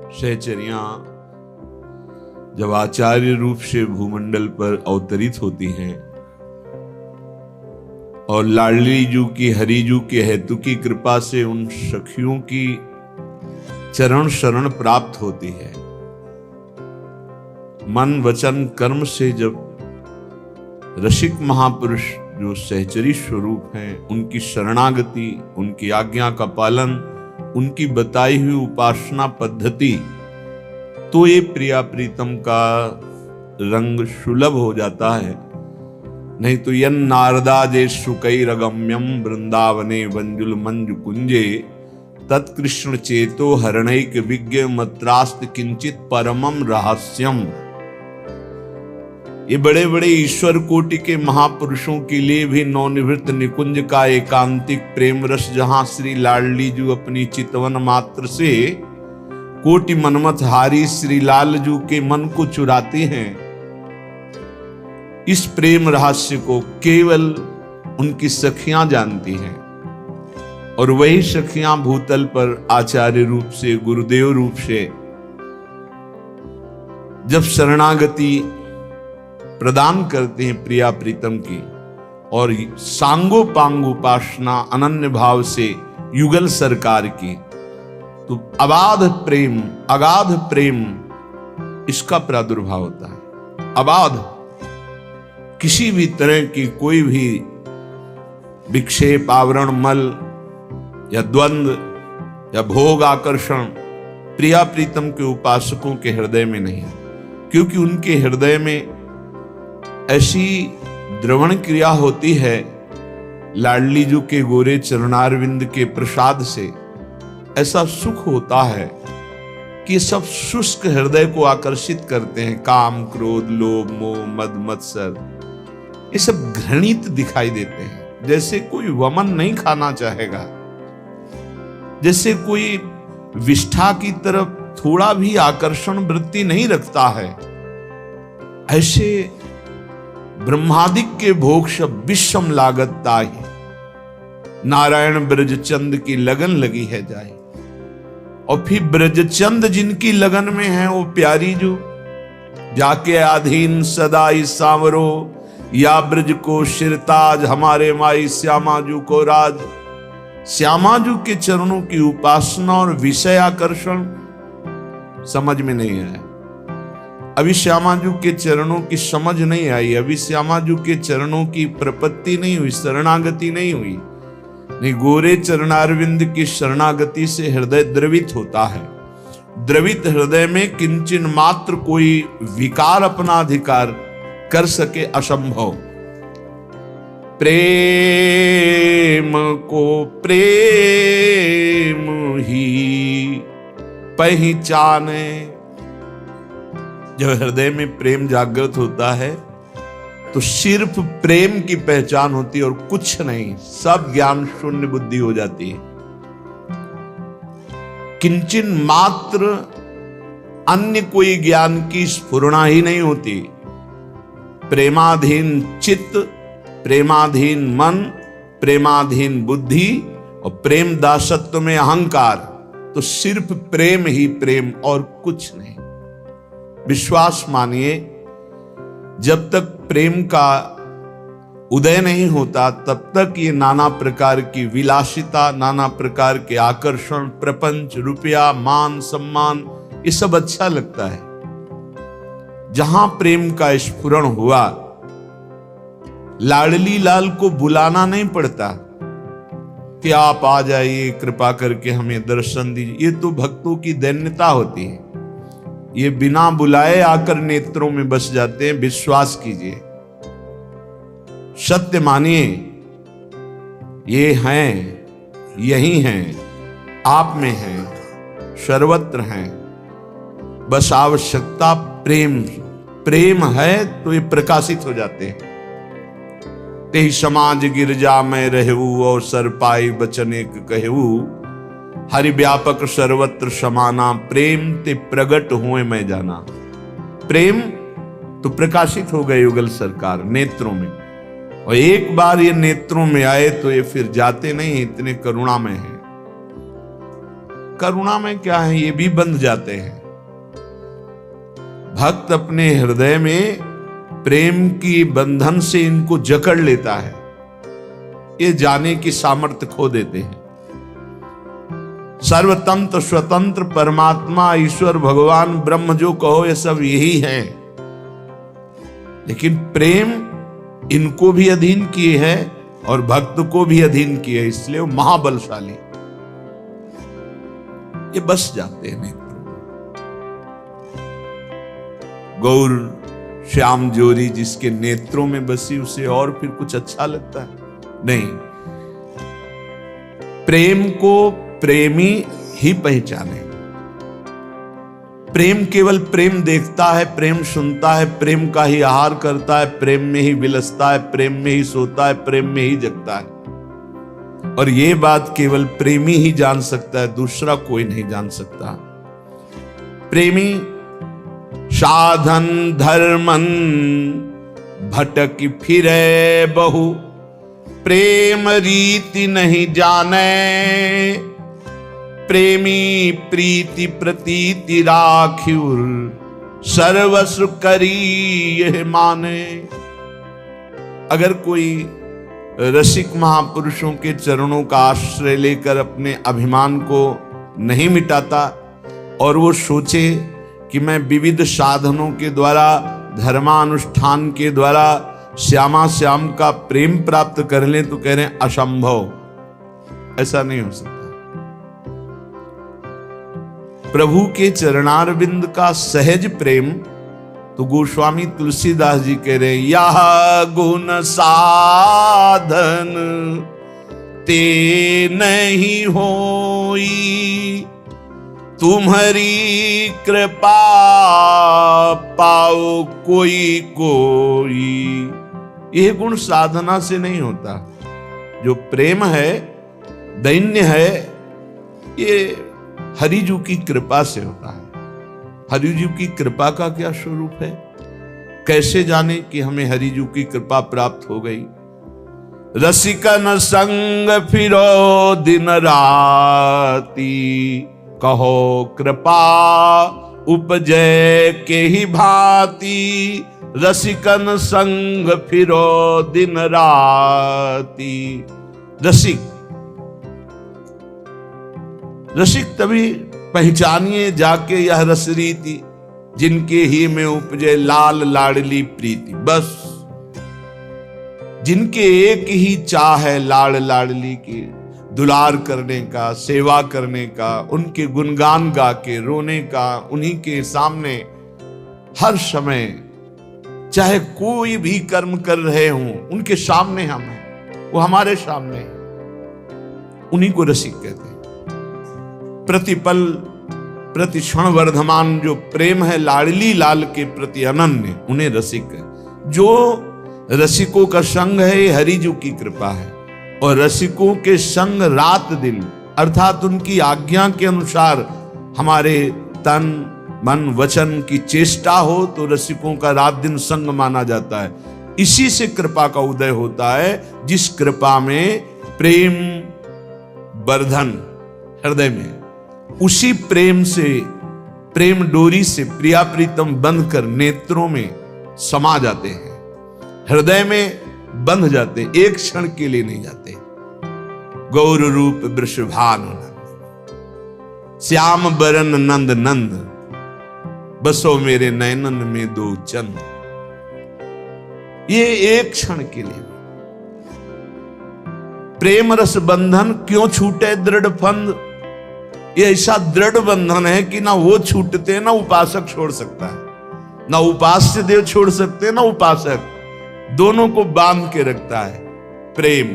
सहचरियां जब आचार्य रूप से भूमंडल पर अवतरित होती हैं और लाडली जू की हरिजू के हेतु की कृपा से उन सखियों की चरण शरण प्राप्त होती है, मन वचन कर्म से जब रसिक महापुरुष जो सहचरी स्वरूप हैं उनकी शरणागति, उनकी आज्ञा का पालन, उनकी बताई हुई उपासना पद्धति, तो ये प्रिया प्रीतम का रंग सुलभ हो जाता है। नहीं तो यन नारदाजे सुकैरगम्यम वृंदावने वंजुल मंजु कुंजे तत्कृष्ण चेतो हरणैक विज्ञ मत्रास्त किंचित परमम रहस्यम। ये बड़े बड़े ईश्वर कोटि के महापुरुषों के लिए भी नवनिवृत्त निकुंज का एकांतिक प्रेम रस, जहां श्री लाडली जू अपनी चितवन मात्र से कोटि मनमथ हारी श्री लाल जू के मन को चुराते हैं, इस प्रेम रहस्य को केवल उनकी सखियां जानती हैं। और वही सखियां भूतल पर आचार्य रूप से, गुरुदेव रूप से जब शरणागति प्रदान करते हैं प्रिया प्रीतम की और सांगो पांग उपासना अनन्य भाव से युगल सरकार की, तो अगाध प्रेम इसका प्रादुर्भाव होता है। अगाध किसी भी तरह की कोई भी विक्षेप, आवरण, मल या द्वंद्व या भोग आकर्षण प्रिया प्रीतम के उपासकों के हृदय में नहीं, क्योंकि उनके हृदय में ऐसी द्रवण क्रिया होती है लाडली जू के गोरे चरणारविंद के प्रसाद से, ऐसा सुख होता है कि सब शुष्क हृदय को आकर्षित करते हैं। काम, क्रोध, लोभ, मोह, मद, मत्सर, ये सब घृणित दिखाई देते हैं। जैसे कोई वमन नहीं खाना चाहेगा, जैसे कोई विष्ठा की तरफ थोड़ा भी आकर्षण वृत्ति नहीं रखता है, ऐसे ब्रह्मादिक के भोग सब विषम लागत ताहि, नारायण ब्रजचंद की लगन लगी है जाए। और फिर ब्रजचंद जिनकी लगन में है वो प्यारी जो जाके आधीन सदा इस सांवरो, या ब्रज को शिरताज हमारे माई श्यामाजू को राज। श्यामाजू के चरणों की उपासना और विषय आकर्षण समझ में नहीं आया। अभी श्यामाजू के चरणों की समझ नहीं आई, अभी श्यामाजू के चरणों की प्रपत्ति नहीं हुई, शरणागति नहीं हुई। नहीं, गोरे चरणारविंद की शरणागति से हृदय द्रवित होता है। द्रवित हृदय में किंचन मात्र कोई विकार अपना अधिकार कर सके असंभव। प्रेम को प्रेम ही पहचाने। जब हृदय में प्रेम जागृत होता है तो सिर्फ प्रेम की पहचान होती है और कुछ नहीं, सब ज्ञान शून्य बुद्धि हो जाती है। किंचन मात्र अन्य कोई ज्ञान की स्फुरणा ही नहीं होती। प्रेमाधीन चित्त, प्रेमाधीन मन, प्रेमाधीन बुद्धि और प्रेम दासत्व में अहंकार, तो सिर्फ प्रेम ही प्रेम और कुछ नहीं। विश्वास मानिए, जब तक प्रेम का उदय नहीं होता तब तक ये नाना प्रकार की विलासिता, नाना प्रकार के आकर्षण, प्रपंच, रुपया, मान, सम्मान, ये सब अच्छा लगता है। जहां प्रेम का स्फुरण हुआ, लाडली लाल को बुलाना नहीं पड़ता कि आप आ जाइए, कृपा करके हमें दर्शन दीजिए। ये तो भक्तों की दैन्यता होती है। ये बिना बुलाए आकर नेत्रों में बस जाते हैं। विश्वास कीजिए, सत्य मानिए, ये हैं, यही हैं, आप में हैं, सर्वत्र हैं। बस आवश्यकता प्रेम है तो ये प्रकाशित हो जाते हैं। तेहि समाज गिरजा में रहू और सर पाई बचन एक कहू, हरि व्यापक सर्वत्र समाना, प्रेम ते प्रगट हुए मैं जाना। प्रेम तो प्रकाशित हो गए युगल सरकार नेत्रों में, और एक बार ये नेत्रों में आए तो ये फिर जाते नहीं, इतने करुणा में है। करुणा में क्या है, ये भी बंध जाते हैं। भक्त अपने हृदय में प्रेम की बंधन से इनको जकड़ लेता है, ये जाने की सामर्थ्य खो देते हैं। सर्वतंत्र स्वतंत्र परमात्मा ईश्वर भगवान ब्रह्म जो कहो ये सब यही है, लेकिन प्रेम इनको भी अधीन किए है और भक्त को भी अधीन किए है, इसलिए वो महाबलशाली, ये बस जाते हैं नेत्र। गौर श्याम जोरी जिसके नेत्रों में बसी, उसे और फिर कुछ अच्छा लगता है नहीं। प्रेम को प्रेमी ही पहचाने। प्रेम केवल प्रेम देखता है, प्रेम सुनता है, प्रेम का ही आहार करता है, प्रेम में ही विलसता है, प्रेम में ही सोता है, प्रेम में ही जगता है। और ये बात केवल प्रेमी ही जान सकता है, दूसरा कोई नहीं जान सकता। प्रेमी साधन धर्मन भटक फिरे बहु, प्रेम रीति नहीं जाने, प्रेमी प्रीति प्रतीति राखिउर, सर्वस्व करी यह माने। अगर कोई रसिक महापुरुषों के चरणों का आश्रय लेकर अपने अभिमान को नहीं मिटाता और वो सोचे कि मैं विविध साधनों के द्वारा, धर्मानुष्ठान के द्वारा श्यामा श्याम का प्रेम प्राप्त कर लें, तो कह रहे हैं असंभव, ऐसा नहीं हो सकता। प्रभु के चरणारविंद का सहज प्रेम, तो गोस्वामी तुलसीदास जी कह रहे हैं, यह गुण साधन ते नहीं होई, तुम्हारी कृपा पाओ कोई कोई। यह गुण साधना से नहीं होता। जो प्रेम है, दैन्य है, ये हरिजू की कृपा से होता है। हरिजू की कृपा का क्या स्वरूप है, कैसे जाने कि हमें हरिजू की कृपा प्राप्त हो गई। रसिकन संग फिरो दिन राती, कहो कृपा उपजय के ही भांति। रसिकन संग फिरो दिन राती। रसिक तभी पहचानिए जाके यह रस रीति, जिनके ही में उपजे लाल लाडली प्रीति। बस जिनके एक ही चाह है लाड़ लाडली की, दुलार करने का, सेवा करने का, उनके गुणगान गा के रोने का, उन्हीं के सामने हर समय चाहे कोई भी कर्म कर रहे हों, उनके सामने हम हैं, वो हमारे सामने हैं, उन्हीं को रसिक कहते हैं। प्रतिपल प्रति क्षण वर्धमान जो प्रेम है लाडली लाल के प्रति अनन्य, उन्हें रसिक है। जो रसिकों का संग है, हरिजू की कृपा है। और रसिकों के संग रात दिन, अर्थात उनकी आज्ञा के अनुसार हमारे तन मन वचन की चेष्टा हो, तो रसिकों का रात दिन संग माना जाता है। इसी से कृपा का उदय होता है, जिस कृपा में प्रेम वर्धन हृदय में, उसी प्रेम से, प्रेम डोरी से प्रिया प्रीतम बंध कर नेत्रों में समा जाते हैं, हृदय में बंध जाते, एक क्षण के लिए नहीं जाते। गौर रूप वृषभानु नंद, श्याम बरन नंद नंद, बसो मेरे नयनन में दो चंद। ये एक क्षण के लिए। प्रेम रस बंधन क्यों छूटे दृढ़ फंद, ये ऐसा दृढ़ बंधन है कि ना वो छूटते, ना उपासक छोड़ सकता है, ना उपास्य देव छोड़ सकते, ना उपासक, दोनों को बांध के रखता है प्रेम।